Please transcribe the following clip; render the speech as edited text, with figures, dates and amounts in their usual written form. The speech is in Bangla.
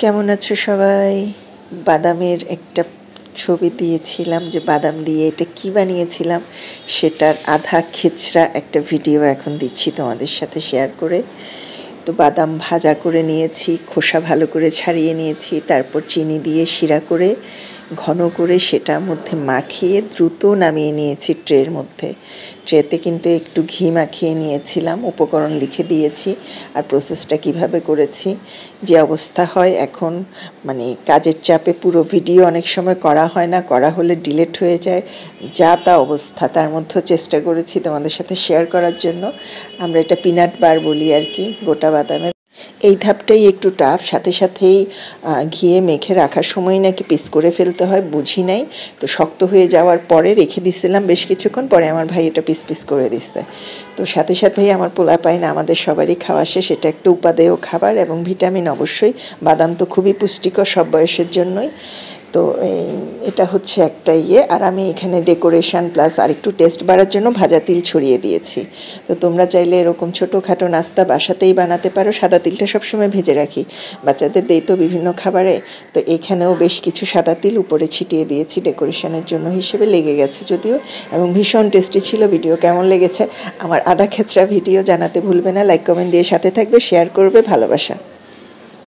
কেমন আছো সবাই? বাদামের একটা ছবি দিয়েছিলাম যে বাদাম দিয়ে এটা কি বানিয়েছিলাম সেটার আধা খেচরা একটা ভিডিও এখন দিচ্ছি তোমাদের সাথে শেয়ার করে। তো বাদাম ভাজা করে নিয়েছি, খোসা ভালো করে ছাড়িয়ে নিয়েছি, তারপর চিনি দিয়ে শিরা করে ঘন করে সেটার মধ্যে মাখিয়ে দ্রুত নামিয়ে নিয়েছি ট্রের মধ্যে। ট্রেতে কিন্তু একটু ঘি মাখিয়ে নিয়েছিলাম, উপকরণ লিখে দিয়েছি আর প্রসেসটা কিভাবে করেছি। যে অবস্থা হয় এখন, মানে কাজের চাপে পুরো ভিডিও অনেক সময় করা হয় না, করা হলে ডিলেট হয়ে যায়, যা তা অবস্থা। তার মধ্যেও চেষ্টা করেছি তোমাদের সাথে শেয়ার করার জন্য। আমরা এটা পিনাট বার বলি আর কি, গোটা বাদামের। এই ধাপটাই একটু টাফ, সাথে সাথেই ঘিয়ে মেখে রাখার সময় নাকি পিস করে ফেলতে হয়, বুঝি নাই। তো শক্ত হয়ে যাওয়ার পরে রেখে দিছিলাম বেশ কিছুক্ষণ, পরে আমার ভাই এটা পিস পিস করে দিচ্ছে। তো সাথে সাথেই আমার পোলাপাইন আমাদের সবারই খাওয়া শেষ। এটা একটা উপাদেয় খাবার এবং ভিটামিন অবশ্যই। বাদাম তো খুবই পুষ্টিকর সব বয়সের জন্যই। তো এটা হচ্ছে একটা আর আমি এখানে ডেকোরেশন প্লাস আর একটু টেস্ট বাড়ার জন্য ভাজা তিল ছড়িয়ে দিয়েছি। তো তোমরা চাইলে এরকম ছোটোখাটো নাস্তা বাসাতেই বানাতে পারো। সাদা তিলটা সবসময় ভেজে রাখি, বাচ্চাদের দেই তো বিভিন্ন খাবারে। তো এখানেও বেশ কিছু সাদা তিল উপরে ছিটিয়ে দিয়েছি ডেকোরেশনের জন্য হিসেবে, লেগে গেছে যদিও, এবং ভীষণ টেস্টি ছিল। ভিডিও কেমন লেগেছে আমার আধা খেচরা ভিডিও জানাতে ভুলবে না। লাইক কমেন্ট দিয়ে সাথে থাকবে, শেয়ার করবে, ভালোবাসা।